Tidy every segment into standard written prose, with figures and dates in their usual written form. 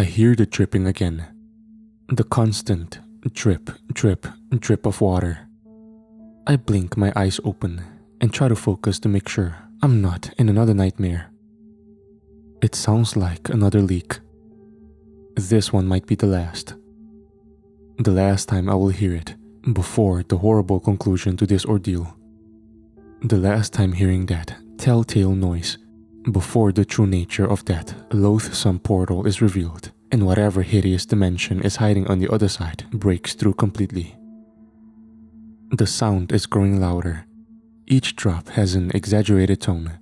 I hear the dripping again. The constant drip, drip, drip of water. I blink my eyes open and try to focus to make sure I'm not in another nightmare. It sounds like another leak. This one might be the last. The last time I will hear it before the horrible conclusion to this ordeal. The last time hearing that telltale noise before the true nature of that loathsome portal is revealed and whatever hideous dimension is hiding on the other side breaks through completely. The sound is growing louder. Each drop has an exaggerated tone.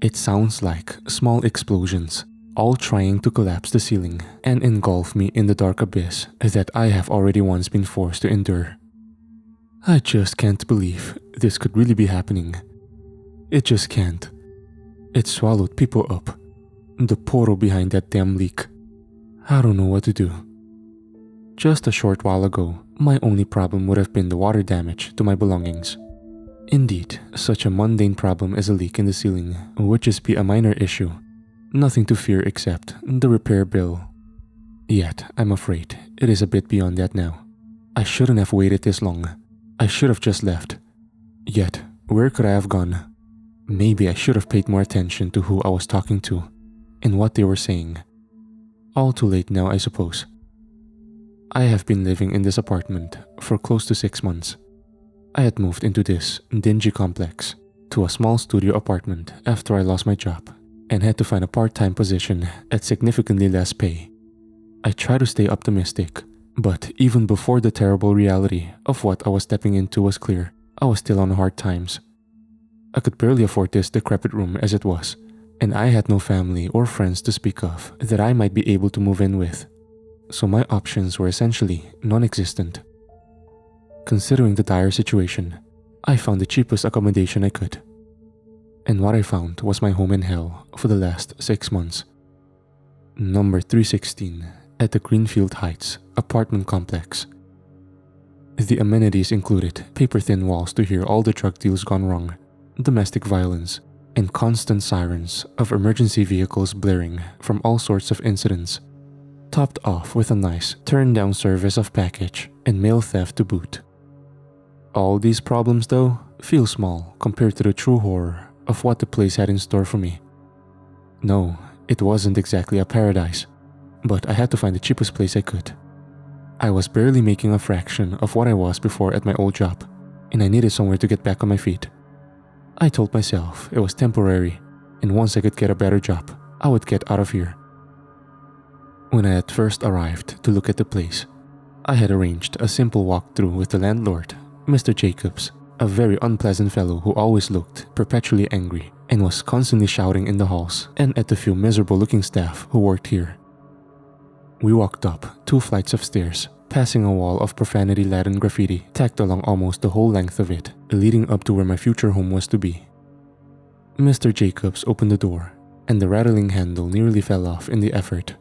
It sounds like small explosions, all trying to collapse the ceiling and engulf me in the dark abyss that I have already once been forced to endure. I just can't believe this could really be happening. It just can't. It swallowed people up. The portal behind that damn leak. I don't know what to do. Just a short while ago, my only problem would have been the water damage to my belongings. Indeed, such a mundane problem as a leak in the ceiling would just be a minor issue. Nothing to fear except the repair bill. Yet, I'm afraid it is a bit beyond that now. I shouldn't have waited this long. I should have just left. Yet, where could I have gone? Maybe I should have paid more attention to who I was talking to and what they were saying. All too late now, I suppose. I have been living in this apartment for close to 6 months. I had moved into this dingy complex to a small studio apartment after I lost my job and had to find a part-time position at significantly less pay. I try to stay optimistic, but even before the terrible reality of what I was stepping into was clear, I was still on hard times. I could barely afford this decrepit room as it was, and I had no family or friends to speak of that I might be able to move in with, so my options were essentially non-existent. Considering the dire situation, I found the cheapest accommodation I could. And what I found was my home in hell for the last 6 months. Number 316 at the Greenfield Heights apartment complex. The amenities included paper-thin walls to hear all the drug deals gone wrong, domestic violence, and constant sirens of emergency vehicles blaring from all sorts of incidents, topped off with a nice turn-down service of package and mail theft to boot. All these problems, though, feel small compared to the true horror of what the place had in store for me. No, it wasn't exactly a paradise, but I had to find the cheapest place I could. I was barely making a fraction of what I was before at my old job, and I needed somewhere to get back on my feet. I told myself it was temporary, and once I could get a better job, I would get out of here. When I had first arrived to look at the place, I had arranged a simple walkthrough with the landlord, Mr. Jacobs, a very unpleasant fellow who always looked perpetually angry and was constantly shouting in the halls and at the few miserable-looking staff who worked here. We walked up 2 flights of stairs, passing a wall of profanity-laden graffiti tacked along almost the whole length of it, leading up to where my future home was to be. Mr. Jacobs opened the door, and the rattling handle nearly fell off in the effort.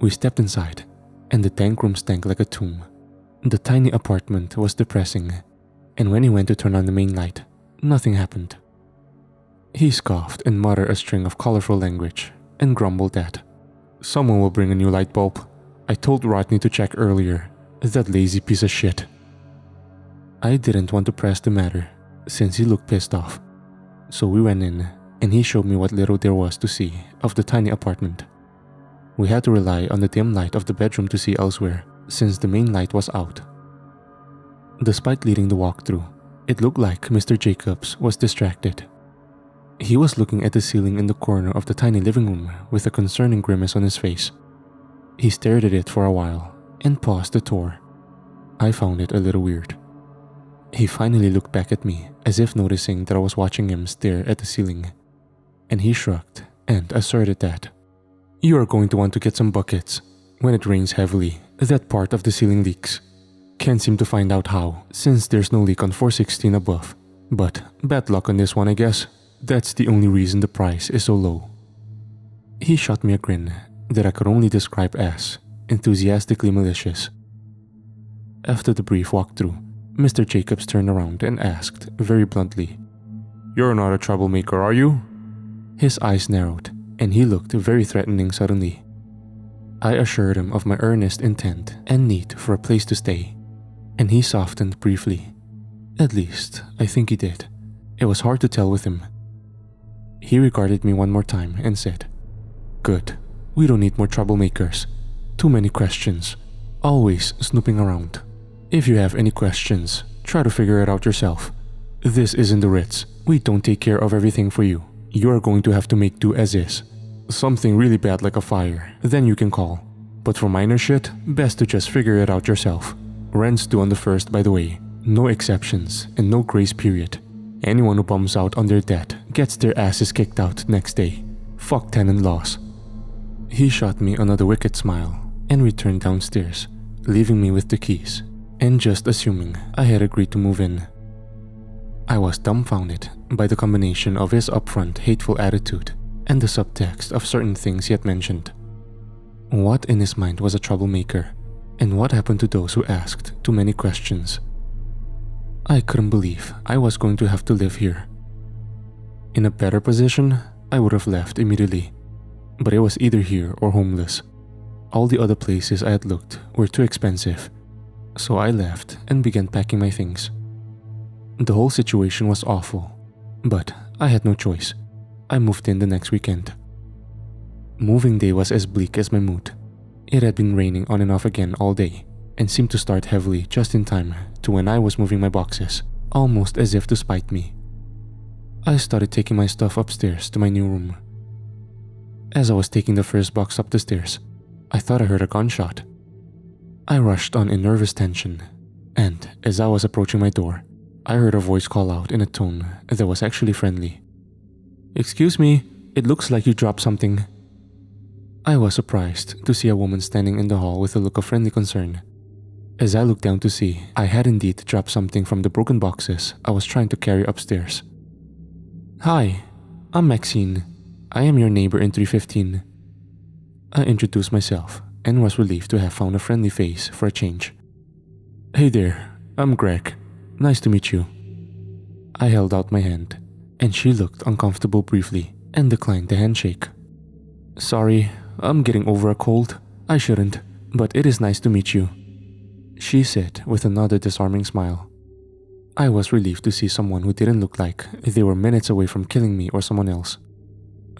We stepped inside, and the tank room stank like a tomb. The tiny apartment was depressing, and when he went to turn on the main light, nothing happened. He scoffed and muttered a string of colorful language and grumbled that someone will bring a new light bulb. I told Rodney to check earlier, that lazy piece of shit. I didn't want to press the matter since he looked pissed off, so we went in and he showed me what little there was to see of the tiny apartment. We had to rely on the dim light of the bedroom to see elsewhere, since the main light was out. Despite leading the walkthrough, it looked like Mr. Jacobs was distracted. He was looking at the ceiling in the corner of the tiny living room with a concerning grimace on his face. He stared at it for a while and paused the tour. I found it a little weird. He finally looked back at me as if noticing that I was watching him stare at the ceiling, and he shrugged and asserted that you are going to want to get some buckets. When it rains heavily, that part of the ceiling leaks. Can't seem to find out how, since there's no leak on 416 above. But bad luck on this one, I guess. That's the only reason the price is so low. He shot me a grin that I could only describe as enthusiastically malicious. After the brief walkthrough, Mr. Jacobs turned around and asked very bluntly, "You're not a troublemaker, are you?" His eyes narrowed, and he looked very threatening suddenly. I assured him of my earnest intent and need for a place to stay, and he softened briefly. At least, I think he did. It was hard to tell with him. He regarded me one more time and said, "Good. We don't need more troublemakers. Too many questions. Always snooping around. If you have any questions, try to figure it out yourself. This isn't the Ritz. We don't take care of everything for you. You are going to have to make do as is. Something really bad like a fire, then you can call. But for minor shit, best to just figure it out yourself. Rent's due on the 1st, by the way. No exceptions and no grace period. Anyone who bums out on their debt gets their asses kicked out next day. Fuck tenant laws." He shot me another wicked smile and returned downstairs, leaving me with the keys, and just assuming I had agreed to move in. I was dumbfounded by the combination of his upfront hateful attitude and the subtext of certain things he had mentioned. What in his mind was a troublemaker, and what happened to those who asked too many questions? I couldn't believe I was going to have to live here. In a better position, I would have left immediately, but it was either here or homeless. All the other places I had looked were too expensive, so I left and began packing my things. The whole situation was awful, but I had no choice. I moved in the next weekend. Moving day was as bleak as my mood. It had been raining on and off again all day, and seemed to start heavily just in time to when I was moving my boxes, almost as if to spite me. I started taking my stuff upstairs to my new room. As I was taking the first box up the stairs, I thought I heard a gunshot. I rushed on in nervous tension, and as I was approaching my door, I heard a voice call out in a tone that was actually friendly. "Excuse me, it looks like you dropped something." I was surprised to see a woman standing in the hall with a look of friendly concern. As I looked down to see, I had indeed dropped something from the broken boxes I was trying to carry upstairs. "Hi, I'm Maxine. I am your neighbor in 315. I introduced myself and was relieved to have found a friendly face for a change. "Hey there, I'm Greg. Nice to meet you." I held out my hand, and she looked uncomfortable briefly and declined the handshake. "Sorry, I'm getting over a cold. I shouldn't, but it is nice to meet you," she said with another disarming smile. I was relieved to see someone who didn't look like they were minutes away from killing me or someone else.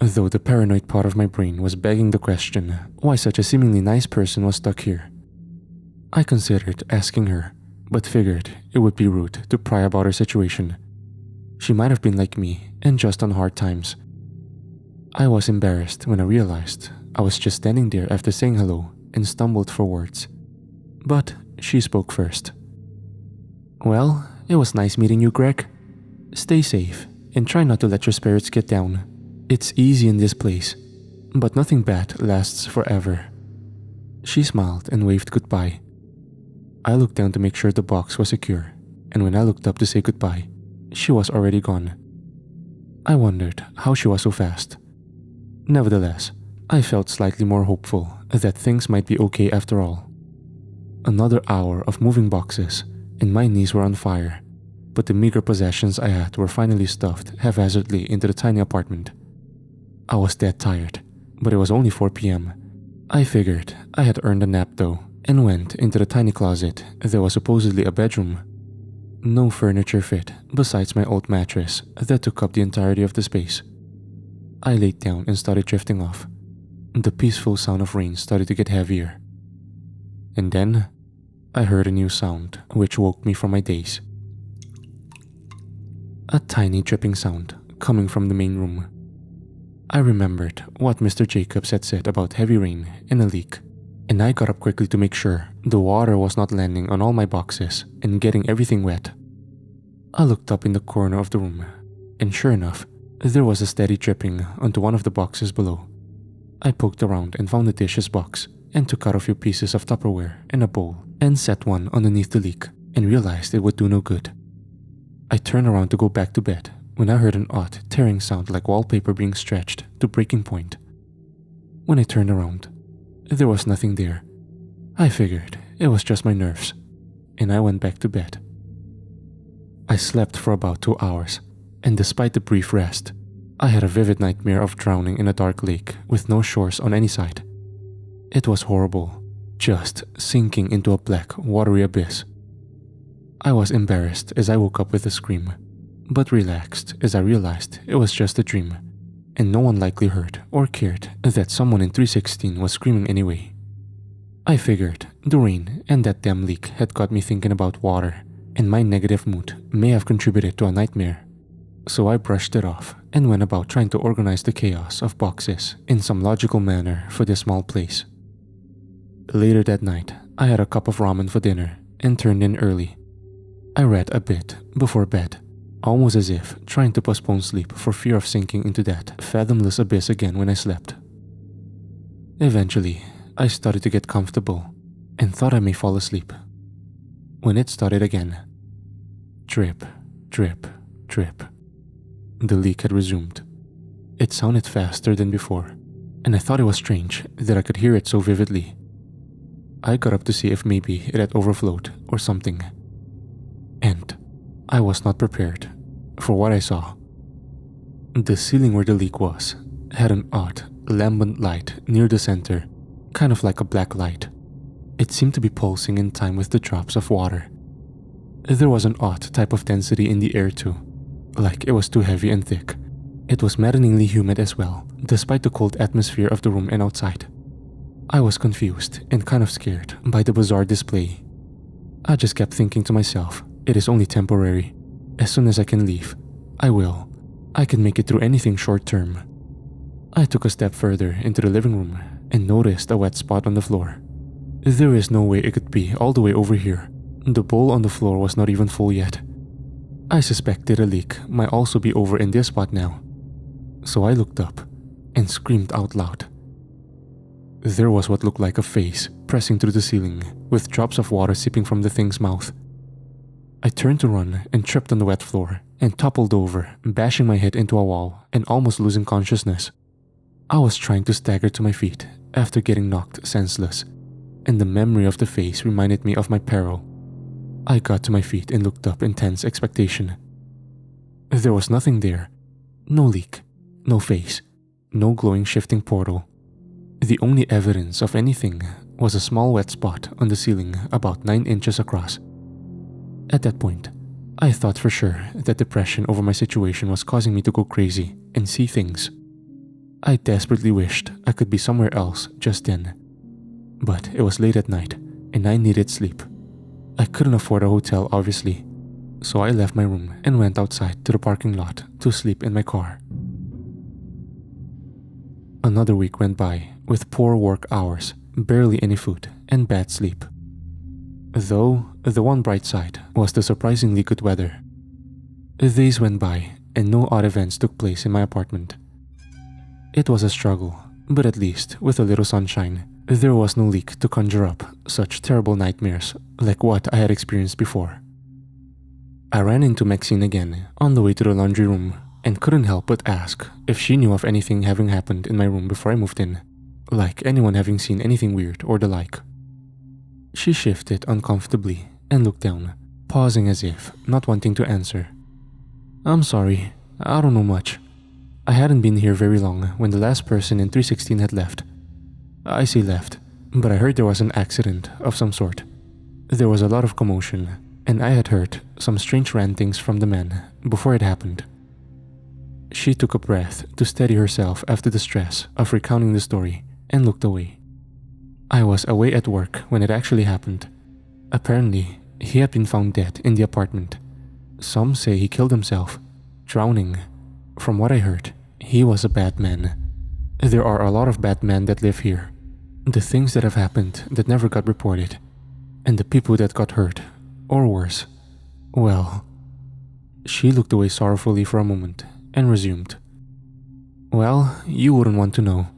Though the paranoid part of my brain was begging the question why such a seemingly nice person was stuck here. I considered asking her, but figured it would be rude to pry about her situation. She might have been like me and just on hard times. I was embarrassed when I realized I was just standing there after saying hello and stumbled for words. But she spoke first. "Well, it was nice meeting you, Greg. Stay safe and try not to let your spirits get down. It's easy in this place, but nothing bad lasts forever." She smiled and waved goodbye. I looked down to make sure the box was secure, and when I looked up to say goodbye, she was already gone. I wondered how she was so fast. Nevertheless, I felt slightly more hopeful that things might be okay after all. Another hour of moving boxes, and my knees were on fire, but the meager possessions I had were finally stuffed haphazardly into the tiny apartment. I was dead tired, but it was only 4 p.m. I figured I had earned a nap though, and went into the tiny closet that was supposedly a bedroom. No furniture fit besides my old mattress that took up the entirety of the space. I laid down and started drifting off. The peaceful sound of rain started to get heavier. And then, I heard a new sound which woke me from my daze. A tiny dripping sound coming from the main room. I remembered what Mr. Jacobs had said about heavy rain and a leak, and I got up quickly to make sure the water was not landing on all my boxes and getting everything wet. I looked up in the corner of the room, and sure enough, there was a steady dripping onto one of the boxes below. I poked around and found the dishes box and took out a few pieces of Tupperware and a bowl and set one underneath the leak and realized it would do no good. I turned around to go back to bed when I heard an odd tearing sound like wallpaper being stretched to breaking point. When I turned around, there was nothing there. I figured it was just my nerves, and I went back to bed. I slept for about 2 hours, and despite the brief rest, I had a vivid nightmare of drowning in a dark lake with no shores on any side. It was horrible, just sinking into a black, watery abyss. I was embarrassed as I woke up with a scream, but relaxed as I realized it was just a dream, and no one likely heard or cared that someone in 316 was screaming anyway. I figured the rain and that damn leak had got me thinking about water, and my negative mood may have contributed to a nightmare. So I brushed it off and went about trying to organize the chaos of boxes in some logical manner for this small place. Later that night, I had a cup of ramen for dinner and turned in early. I read a bit before bed, almost as if trying to postpone sleep for fear of sinking into that fathomless abyss again when I slept. Eventually, I started to get comfortable and thought I may fall asleep, when it started again. Drip, drip, drip. The leak had resumed. It sounded faster than before, and I thought it was strange that I could hear it so vividly. I got up to see if maybe it had overflowed or something. And I was not prepared for what I saw. The ceiling where the leak was had an odd, lambent light near the center, kind of like a black light. It seemed to be pulsing in time with the drops of water. There was an odd type of density in the air too, like it was too heavy and thick. It was maddeningly humid as well, despite the cold atmosphere of the room and outside. I was confused and kind of scared by the bizarre display. I just kept thinking to myself, it is only temporary. As soon as I can leave, I will. I can make it through anything short term. I took a step further into the living room and noticed a wet spot on the floor. There is no way it could be all the way over here. The bowl on the floor was not even full yet. I suspected a leak might also be over in this spot now. So I looked up and screamed out loud. There was what looked like a face pressing through the ceiling, with drops of water seeping from the thing's mouth. I turned to run and tripped on the wet floor and toppled over, bashing my head into a wall and almost losing consciousness. I was trying to stagger to my feet after getting knocked senseless, and the memory of the face reminded me of my peril. I got to my feet and looked up in tense expectation. There was nothing there. No leak, no face, no glowing shifting portal. The only evidence of anything was a small wet spot on the ceiling about 9 inches across. At that point, I thought for sure that depression over my situation was causing me to go crazy and see things. I desperately wished I could be somewhere else just then. But it was late at night and I needed sleep. I couldn't afford a hotel, obviously, so I left my room and went outside to the parking lot to sleep in my car. Another week went by with poor work hours, barely any food, and bad sleep. Though, the one bright side was the surprisingly good weather. Days went by and no odd events took place in my apartment. It was a struggle, but at least with a little sunshine, there was no leak to conjure up such terrible nightmares like what I had experienced before. I ran into Maxine again on the way to the laundry room and couldn't help but ask if she knew of anything having happened in my room before I moved in, like anyone having seen anything weird or the like. She shifted uncomfortably and looked down, pausing as if not wanting to answer. I'm sorry, I don't know much. I hadn't been here very long when the last person in 316 had left. I say left, but I heard there was an accident of some sort. There was a lot of commotion, and I had heard some strange rantings from the man before it happened. She took a breath to steady herself after the stress of recounting the story and looked away. I was away at work when it actually happened. Apparently, he had been found dead in the apartment. Some say he killed himself, drowning. From what I heard, he was a bad man. There are a lot of bad men that live here. The things that have happened that never got reported, and the people that got hurt, or worse, well... She looked away sorrowfully for a moment and resumed. Well, you wouldn't want to know.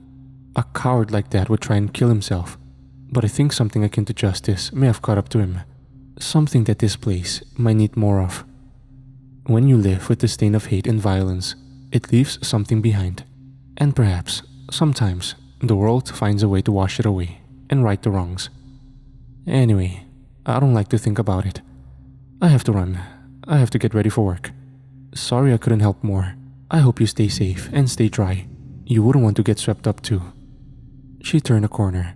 A coward like that would try and kill himself, but I think something akin to justice may have caught up to him. Something that this place might need more of. When you live with the stain of hate and violence, it leaves something behind, and perhaps, sometimes, the world finds a way to wash it away and right the wrongs. Anyway, I don't like to think about it. I have to run. I have to get ready for work. Sorry I couldn't help more. I hope you stay safe and stay dry. You wouldn't want to get swept up too. She turned a corner,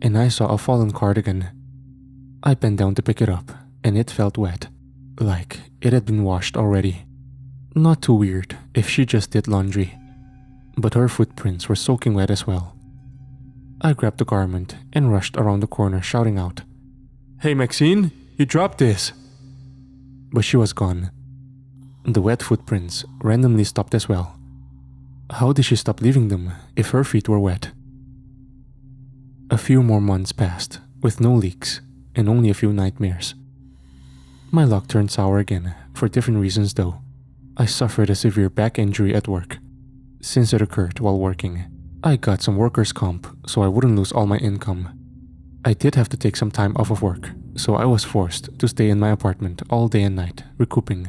and I saw a fallen cardigan. I bent down to pick it up, and it felt wet, like it had been washed already. Not too weird if she just did laundry, but her footprints were soaking wet as well. I grabbed the garment and rushed around the corner shouting out, "Hey Maxine, you dropped this!" But she was gone. The wet footprints randomly stopped as well. How did she stop leaving them if her feet were wet? A few more months passed with no leaks and only a few nightmares. My luck turned sour again for different reasons though. I suffered a severe back injury at work. Since it occurred while working, I got some workers' comp so I wouldn't lose all my income. I did have to take some time off of work, so I was forced to stay in my apartment all day and night, recouping.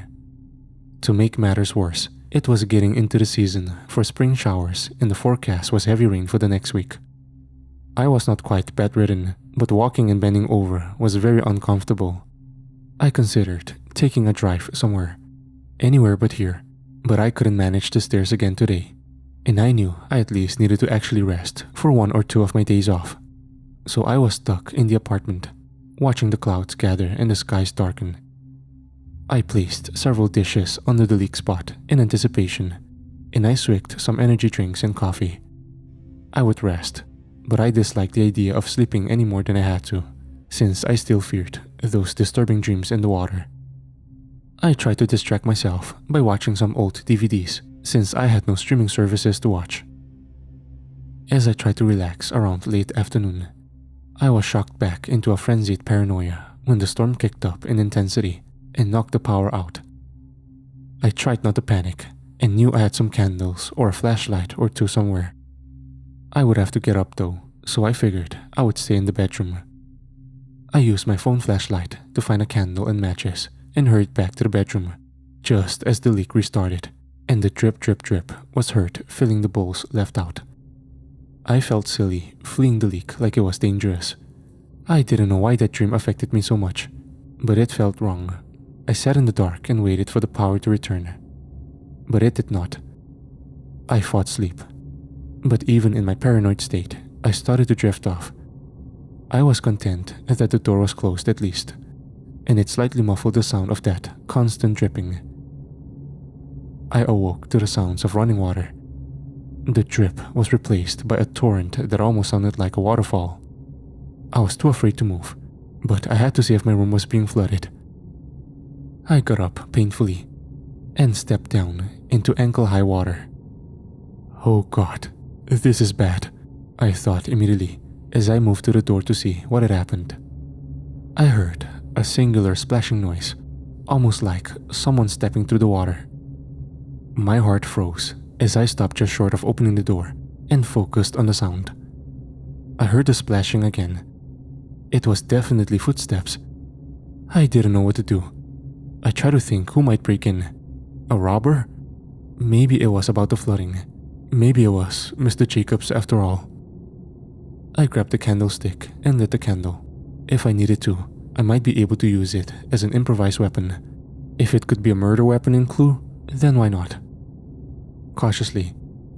To make matters worse, it was getting into the season for spring showers and the forecast was heavy rain for the next week. I was not quite bedridden, but walking and bending over was very uncomfortable. I considered taking a drive somewhere, anywhere but here, but I couldn't manage the stairs again today, and I knew I at least needed to actually rest for 1 or 2 of my days off. So I was stuck in the apartment, watching the clouds gather and the skies darken. I placed several dishes under the leak spot in anticipation, and I swigged some energy drinks and coffee. I would rest, but I disliked the idea of sleeping any more than I had to, since I still feared those disturbing dreams in the water. I tried to distract myself by watching some old DVDs, since I had no streaming services to watch. As I tried to relax around late afternoon, I was shocked back into a frenzied paranoia when the storm kicked up in intensity and knocked the power out. I tried not to panic and knew I had some candles or a flashlight or two somewhere. I would have to get up though, so I figured I would stay in the bedroom. I used my phone flashlight to find a candle and matches and hurried back to the bedroom, just as the leak restarted and the drip drip drip was heard filling the bowls left out. I felt silly fleeing the leak like it was dangerous. I didn't know why that dream affected me so much, but it felt wrong. I sat in the dark and waited for the power to return, but it did not. I fought sleep, but even in my paranoid state, I started to drift off. I was content that the door was closed at least, and it slightly muffled the sound of that constant dripping. I awoke to the sounds of running water. The drip was replaced by a torrent that almost sounded like a waterfall. I was too afraid to move, but I had to see if my room was being flooded. I got up painfully and stepped down into ankle-high water. Oh God, this is bad, I thought immediately as I moved to the door to see what had happened. I heard a singular splashing noise, almost like someone stepping through the water. My heart froze as I stopped just short of opening the door and focused on the sound. I heard the splashing again. It was definitely footsteps. I didn't know what to do. I tried to think who might break in. A robber? Maybe it was about the flooding. Maybe it was Mr. Jacobs after all. I grabbed the candlestick and lit the candle. If I needed to, I might be able to use it as an improvised weapon. If it could be a murder weapon in Clue, then why not? Cautiously,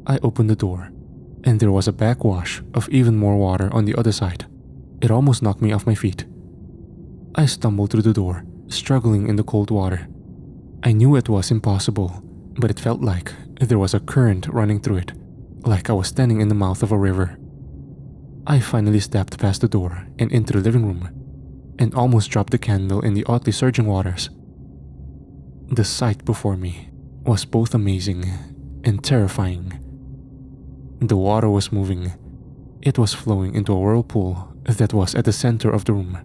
I opened the door, and there was a backwash of even more water on the other side. It almost knocked me off my feet. I stumbled through the door, struggling in the cold water. I knew it was impossible, but it felt like there was a current running through it, like I was standing in the mouth of a river. I finally stepped past the door and into the living room, and almost dropped the candle in the oddly surging waters. The sight before me was both amazing and terrifying. The water was moving. It was flowing into a whirlpool that was at the center of the room.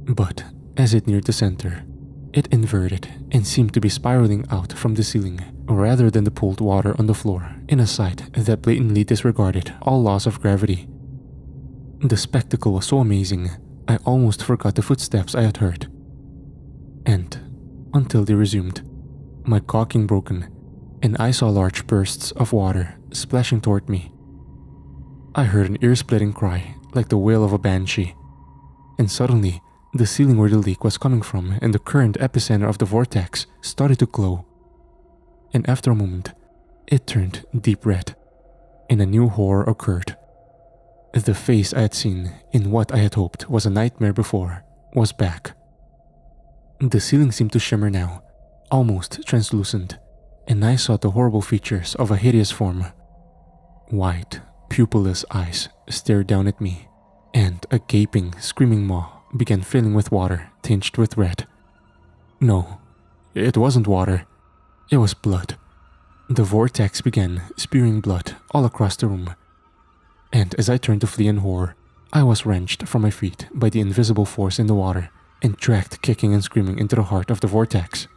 But as it neared the center, it inverted and seemed to be spiraling out from the ceiling rather than the pooled water on the floor in a sight that blatantly disregarded all laws of gravity. The spectacle was so amazing, I almost forgot the footsteps I had heard. And until they resumed, my caulking broken, and I saw large bursts of water splashing toward me. I heard an ear-splitting cry like the wail of a banshee, and suddenly the ceiling where the leak was coming from and the current epicenter of the vortex started to glow. And after a moment, it turned deep red, and a new horror occurred. The face I had seen in what I had hoped was a nightmare before was back. The ceiling seemed to shimmer now, almost translucent, and I saw the horrible features of a hideous form. White, pupilless eyes stared down at me, and a gaping, screaming maw began filling with water tinged with red. No, it wasn't water. It was blood. The vortex began spewing blood all across the room. And as I turned to flee in horror, I was wrenched from my feet by the invisible force in the water and dragged kicking and screaming into the heart of the vortex.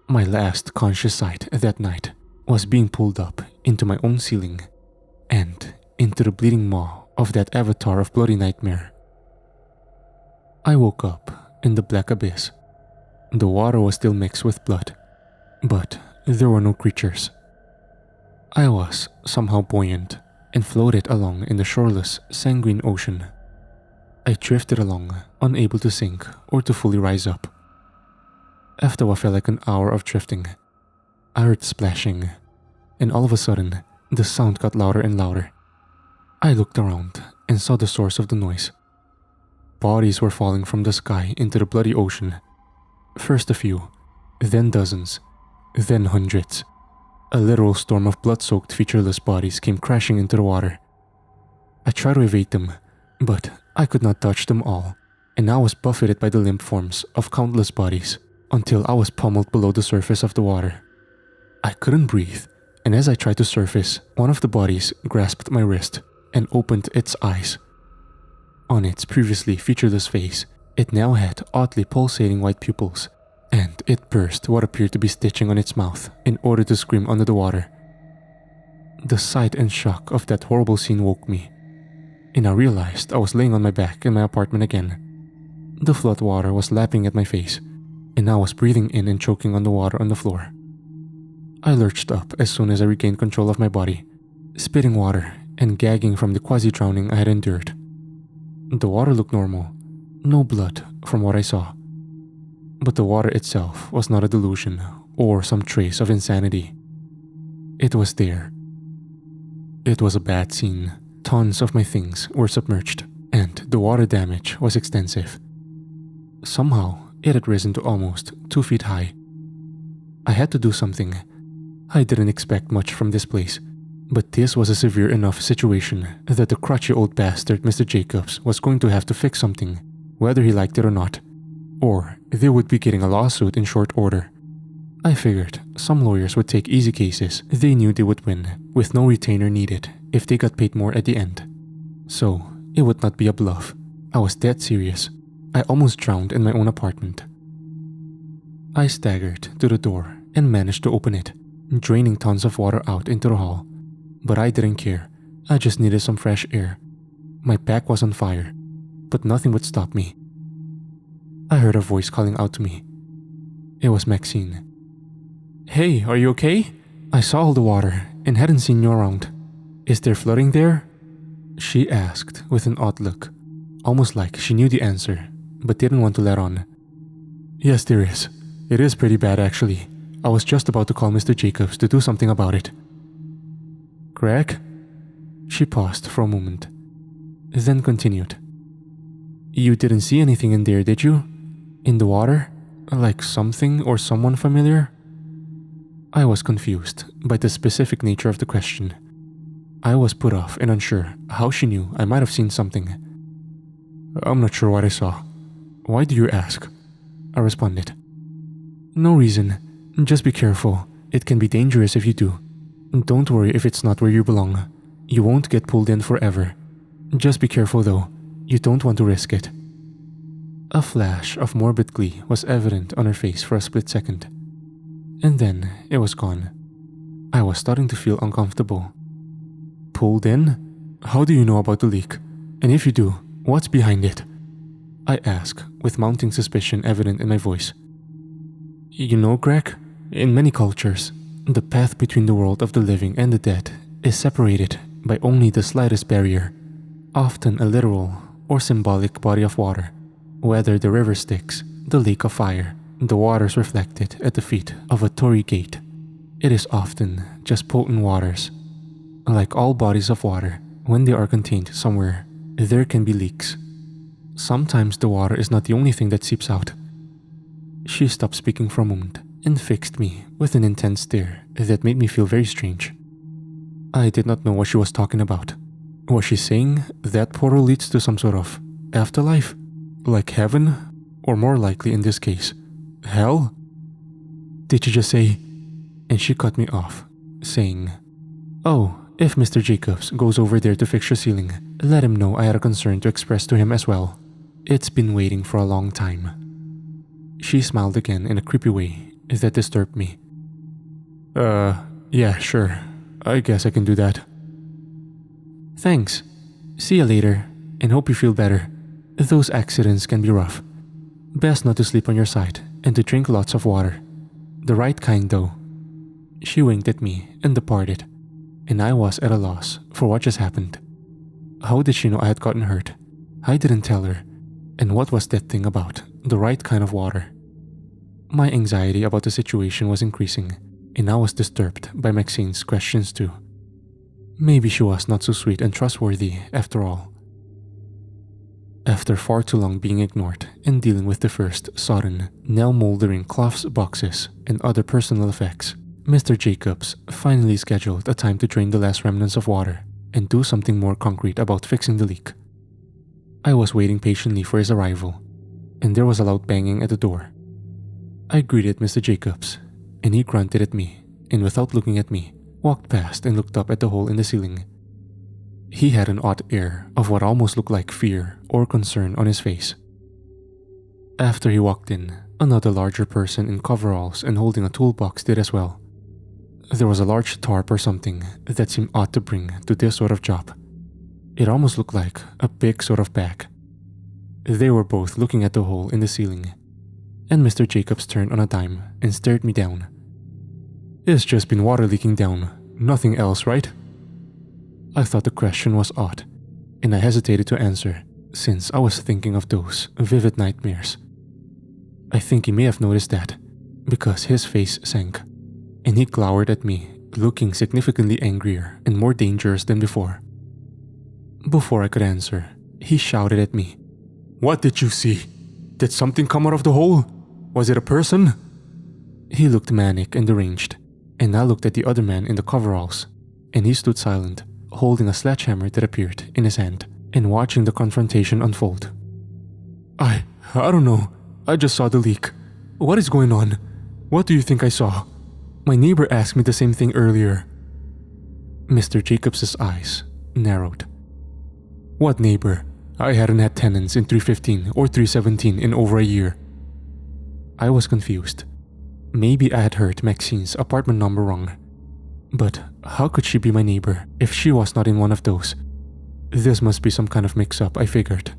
My last conscious sight that night was being pulled up into my own ceiling and into the bleeding maw of that avatar of bloody nightmare. I woke up in the black abyss. The water was still mixed with blood, but there were no creatures. I was somehow buoyant and floated along in the shoreless, sanguine ocean. I drifted along, unable to sink or to fully rise up. After what felt like an hour of drifting, I heard splashing, and all of a sudden, the sound got louder and louder. I looked around and saw the source of the noise. Bodies were falling from the sky into the bloody ocean. First a few, then dozens, then hundreds. A literal storm of blood-soaked, featureless bodies came crashing into the water. I tried to evade them, but I could not touch them all, and I was buffeted by the limp forms of countless bodies until I was pummeled below the surface of the water. I couldn't breathe, and as I tried to surface, one of the bodies grasped my wrist and opened its eyes. On its previously featureless face, it now had oddly pulsating white pupils, and it burst what appeared to be stitching on its mouth in order to scream under the water. The sight and shock of that horrible scene woke me, and I realized I was laying on my back in my apartment again. The flood water was lapping at my face, and I was breathing in and choking on the water on the floor. I lurched up as soon as I regained control of my body, spitting water and gagging from the quasi-drowning I had endured. The water looked normal, no blood from what I saw. But the water itself was not a delusion or some trace of insanity. It was there. It was a bad scene. Tons of my things were submerged, and the water damage was extensive. Somehow, it had risen to almost 2 feet high. I had to do something. I didn't expect much from this place, but this was a severe enough situation that the crutchy old bastard Mr. Jacobs was going to have to fix something, whether he liked it or not. Or they would be getting a lawsuit in short order. I figured some lawyers would take easy cases they knew they would win with no retainer needed if they got paid more at the end. So it would not be a bluff. I was dead serious. I almost drowned in my own apartment. I staggered to the door and managed to open it, draining tons of water out into the hall. But I didn't care. I just needed some fresh air. My back was on fire, but nothing would stop me. I heard a voice calling out to me. It was Maxine. "Hey, are you okay? I saw all the water and hadn't seen you around. Is there flooding there?" She asked with an odd look, almost like she knew the answer, but didn't want to let on. "Yes, there is. It is pretty bad, actually. I was just about to call Mr. Jacobs to do something about it." "Greg?" She paused for a moment, then continued. "You didn't see anything in there, did you? In the water? Like something or someone familiar?" I was confused by the specific nature of the question. I was put off and unsure how she knew I might have seen something. "I'm not sure what I saw. Why do you ask?" I responded. "No reason. Just be careful. It can be dangerous if you do. Don't worry if it's not where you belong. You won't get pulled in forever. Just be careful though. You don't want to risk it." A flash of morbid glee was evident on her face for a split second, and then it was gone. I was starting to feel uncomfortable. "Pulled in? How do you know about the leak? And if you do, what's behind it?" I asked, with mounting suspicion evident in my voice. "You know, Greg, in many cultures, the path between the world of the living and the dead is separated by only the slightest barrier, often a literal or symbolic body of water. Whether the river Styx, the lake of fire, the waters reflected at the feet of a torii gate, it is often just potent waters. Like all bodies of water, When they are contained somewhere, there can be leaks. Sometimes the water is not the only thing that seeps out. She stopped speaking for a moment and fixed me with an intense stare that made me feel very strange. I did not know what she was talking about. Was she saying that portal leads to some sort of afterlife? Like heaven? Or more likely in this case, hell? Did she just say... And she cut me off, saying, "Oh, if Mr. Jacobs goes over there to fix your ceiling, let him know I had a concern to express to him as well. It's been waiting for a long time." She smiled again in a creepy way that disturbed me. Yeah, sure. I guess I can do that." "Thanks. See you later, and hope you feel better. Those accidents can be rough. Best not to sleep on your side and to drink lots of water. The right kind though." She winked at me and departed, and I was at a loss for what just happened. How did she know I had gotten hurt? I didn't tell her. And what was that thing about the right kind of water? My anxiety about the situation was increasing, and I was disturbed by Maxine's questions too. Maybe she was not so sweet and trustworthy after all. After far too long being ignored and dealing with the first sodden, now moldering cloths boxes and other personal effects, Mr. Jacobs finally scheduled a time to drain the last remnants of water and do something more concrete about fixing the leak. I was waiting patiently for his arrival, and there was a loud banging at the door. I greeted Mr. Jacobs, and he grunted at me, and without looking at me, walked past and looked up at the hole in the ceiling. He had an odd air of what almost looked like fear or concern on his face. After he walked in, another larger person in coveralls and holding a toolbox did as well. There was a large tarp or something that seemed odd to bring to this sort of job. It almost looked like a big sort of bag. They were both looking at the hole in the ceiling, and Mr. Jacobs turned on a dime and stared me down. "It's just been water leaking down, nothing else, right?" I thought the question was odd, and I hesitated to answer since I was thinking of those vivid nightmares. I think he may have noticed that, because his face sank, and he glowered at me, looking significantly angrier and more dangerous than before. Before I could answer, he shouted at me, "What did you see? Did something come out of the hole? Was it a person?" He looked manic and deranged, and I looked at the other man in the coveralls, and he stood silent, holding a sledgehammer that appeared in his hand, and watching the confrontation unfold. I don't know. I just saw the leak. What is going on? What do you think I saw? My neighbor asked me the same thing earlier." Mr. Jacobs' eyes narrowed. "What neighbor? I hadn't had tenants in 315 or 317 in over a year." I was confused. Maybe I had heard Maxine's apartment number wrong. But how could she be my neighbor if she was not in one of those? This must be some kind of mix-up, I figured.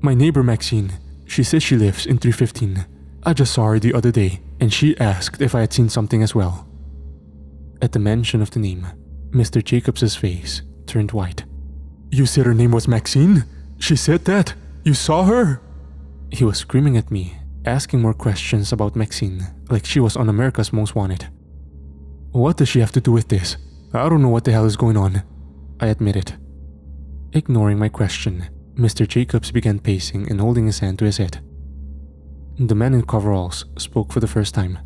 "My neighbor Maxine, she says she lives in 315. I just saw her the other day, and she asked if I had seen something as well." At the mention of the name, Mr. Jacobs' face turned white. "You said her name was Maxine? She said that? You saw her?" He was screaming at me, asking more questions about Maxine, like she was on America's Most Wanted. "What does she have to do with this? I don't know what the hell is going on," I admitted. Ignoring my question, Mr. Jacobs began pacing and holding his hand to his head. The man in coveralls spoke for the first time.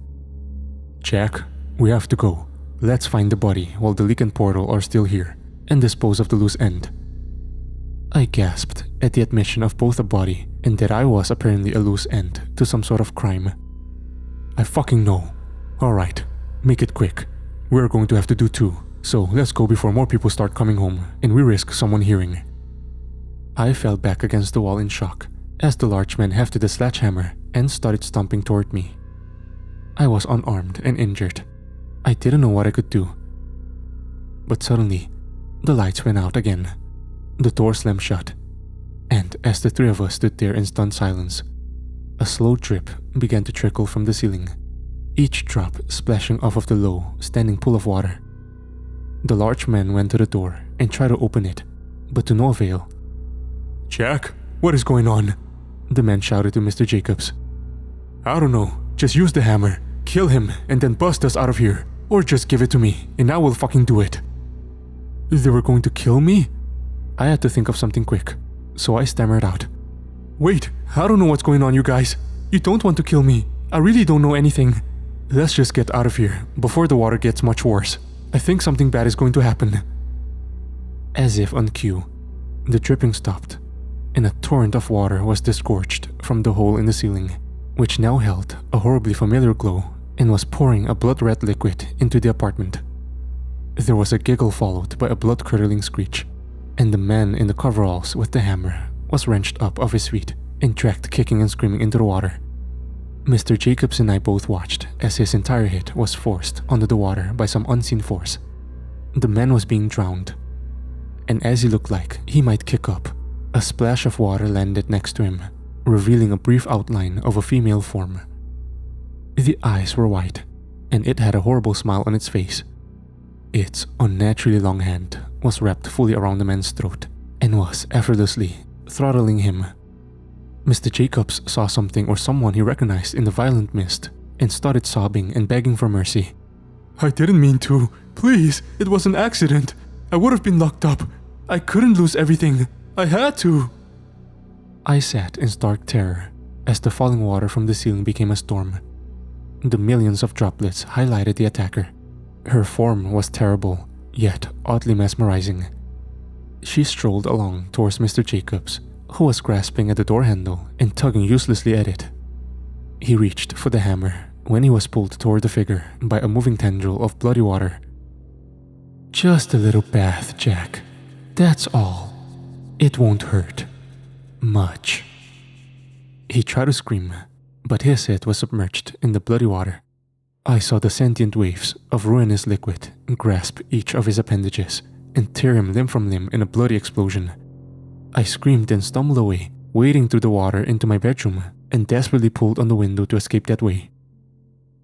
"Jack, we have to go. Let's find the body while the leak and portal are still here, and dispose of the loose end." I gasped at the admission of both a body and that I was apparently a loose end to some sort of crime. "I fucking know. Alright, make it quick. We're going to have to do too, so let's go before more people start coming home and we risk someone hearing." I fell back against the wall in shock as the large man hefted the sledgehammer and started stomping toward me. I was unarmed and injured. I didn't know what I could do. But suddenly, the lights went out again. The door slammed shut, and as the three of us stood there in stunned silence, a slow drip began to trickle from the ceiling, each drop splashing off of the low, standing pool of water. The large man went to the door and tried to open it, but to no avail. "Jack, what is going on?" the man shouted to Mr. Jacobs. "I don't know, just use the hammer, kill him, and then bust us out of here, or just give it to me, and I will fucking do it." "They were going to kill me?" I had to think of something quick, so I stammered out. Wait, I don't know what's going on, you guys. You don't want to kill me. I really don't know anything. Let's just get out of here before the water gets much worse. I think something bad is going to happen. As if on cue, the dripping stopped, and a torrent of water was disgorged from the hole in the ceiling, which now held a horribly familiar glow and was pouring a blood-red liquid into the apartment. There was a giggle followed by a blood-curdling screech, and the man in the coveralls with the hammer was wrenched up off his feet and dragged kicking and screaming into the water. Mr. Jacobs and I both watched as his entire head was forced under the water by some unseen force. The man was being drowned, and as he looked like he might kick up, a splash of water landed next to him, revealing a brief outline of a female form. The eyes were white, and it had a horrible smile on its face. Its unnaturally long hand was wrapped fully around the man's throat and was effortlessly throttling him. Mr. Jacobs saw something or someone he recognized in the violent mist and started sobbing and begging for mercy. I didn't mean to. Please, it was an accident. I would have been locked up. I couldn't lose everything. I had to. I sat in stark terror as the falling water from the ceiling became a storm. The millions of droplets highlighted the attacker. Her form was terrible, yet oddly mesmerizing. She strolled along towards Mr. Jacobs, who was grasping at the door handle and tugging uselessly at it. He reached for the hammer when he was pulled toward the figure by a moving tendril of bloody water. Just a little bath, Jack. That's all. It won't hurt. Much. He tried to scream, but his head was submerged in the bloody water. I saw the sentient waves of ruinous liquid grasp each of his appendages and tear him limb from limb in a bloody explosion. I screamed and stumbled away, wading through the water into my bedroom and desperately pulled on the window to escape that way.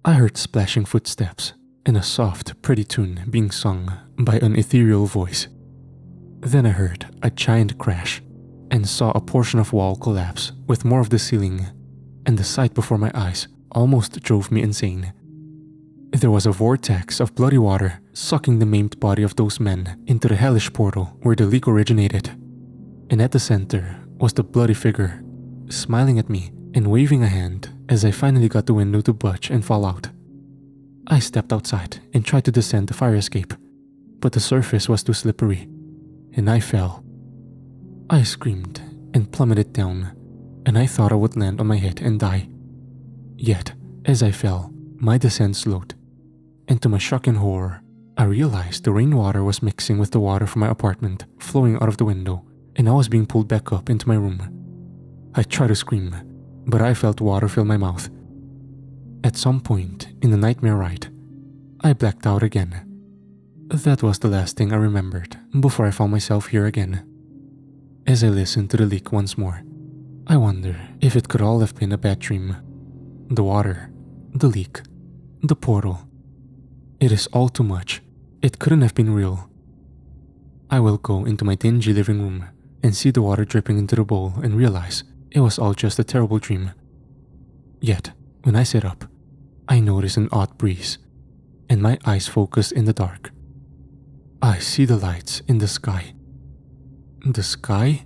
I heard splashing footsteps and a soft, pretty tune being sung by an ethereal voice. Then I heard a giant crash and saw a portion of wall collapse with more of the ceiling, and the sight before my eyes almost drove me insane. There was a vortex of bloody water sucking the maimed body of those men into the hellish portal where the leak originated, and at the center was the bloody figure, smiling at me and waving a hand as I finally got the window to budge and fall out. I stepped outside and tried to descend the fire escape, but the surface was too slippery, and I fell. I screamed and plummeted down, and I thought I would land on my head and die. Yet, as I fell, my descent slowed, and to my shock and horror, I realized the rainwater was mixing with the water from my apartment, flowing out of the window, and I was being pulled back up into my room. I tried to scream, but I felt water fill my mouth. At some point in the nightmare ride, I blacked out again. That was the last thing I remembered before I found myself here again. As I listened to the leak once more, I wonder if it could all have been a bad dream. The water, the leak, the portal. It is all too much. It couldn't have been real. I will go into my dingy living room and see the water dripping into the bowl and realize it was all just a terrible dream. Yet, when I sit up, I notice an odd breeze, and my eyes focus in the dark. I see the lights in the sky. The sky?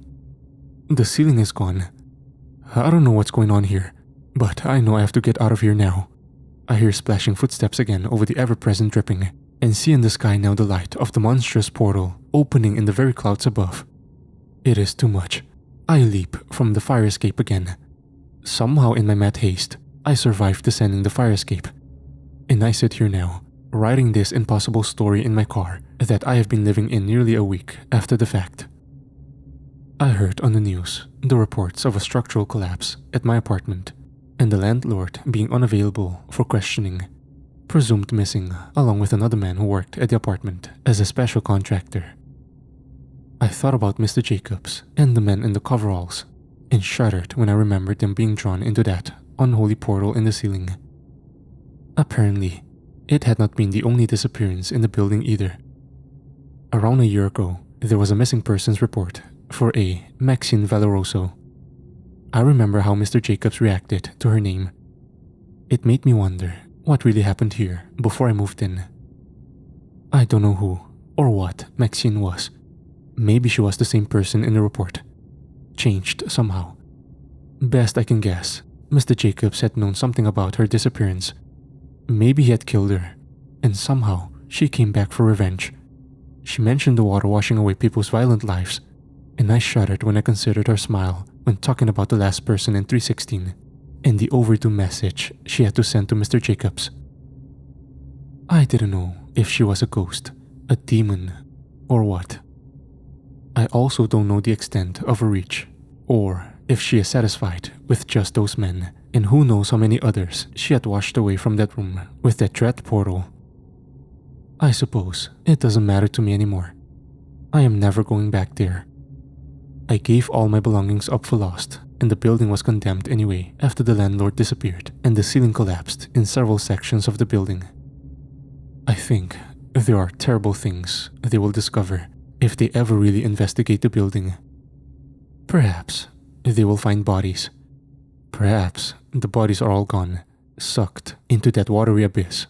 The ceiling is gone. I don't know what's going on here, but I know I have to get out of here now. I hear splashing footsteps again over the ever-present dripping, and see in the sky now the light of the monstrous portal opening in the very clouds above. It is too much. I leap from the fire escape again. Somehow in my mad haste, I survived descending the fire escape. And I sit here now, writing this impossible story in my car that I have been living in nearly a week after the fact. I heard on the news the reports of a structural collapse at my apartment and the landlord being unavailable for questioning, presumed missing along with another man who worked at the apartment as a special contractor. I thought about Mr. Jacobs and the men in the coveralls and shuddered when I remembered them being drawn into that unholy portal in the ceiling. Apparently, it had not been the only disappearance in the building either. Around a year ago, there was a missing persons report for a Maxine Valoroso. I remember how Mr. Jacobs reacted to her name. It made me wonder what really happened here before I moved in. I don't know who or what Maxine was, Maybe she was the same person in the report. Changed somehow. Best I can guess, Mr. Jacobs had known something about her disappearance. Maybe he had killed her, and somehow she came back for revenge. She mentioned the water washing away people's violent lives, and I shuddered when I considered her smile when talking about the last person in 316 and the overdue message she had to send to Mr. Jacobs. I didn't know if she was a ghost, a demon, or what. I also don't know the extent of her reach, or if she is satisfied with just those men, and who knows how many others she had washed away from that room with that dread portal. I suppose it doesn't matter to me anymore. I am never going back there. I gave all my belongings up for lost, and the building was condemned anyway after the landlord disappeared and the ceiling collapsed in several sections of the building. I think there are terrible things they will discover if they ever really investigate the building. Perhaps they will find bodies. Perhaps the bodies are all gone, sucked into that watery abyss.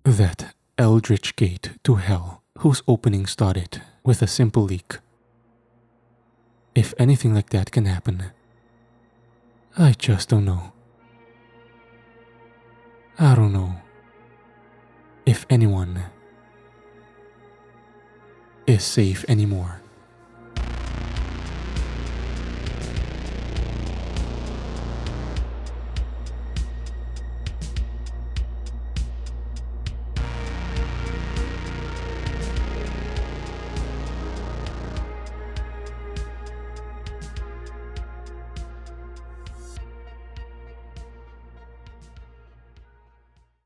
That eldritch gate to hell whose opening started with a simple leak. If anything like that can happen, I just don't know. I don't know if anyone is safe anymore.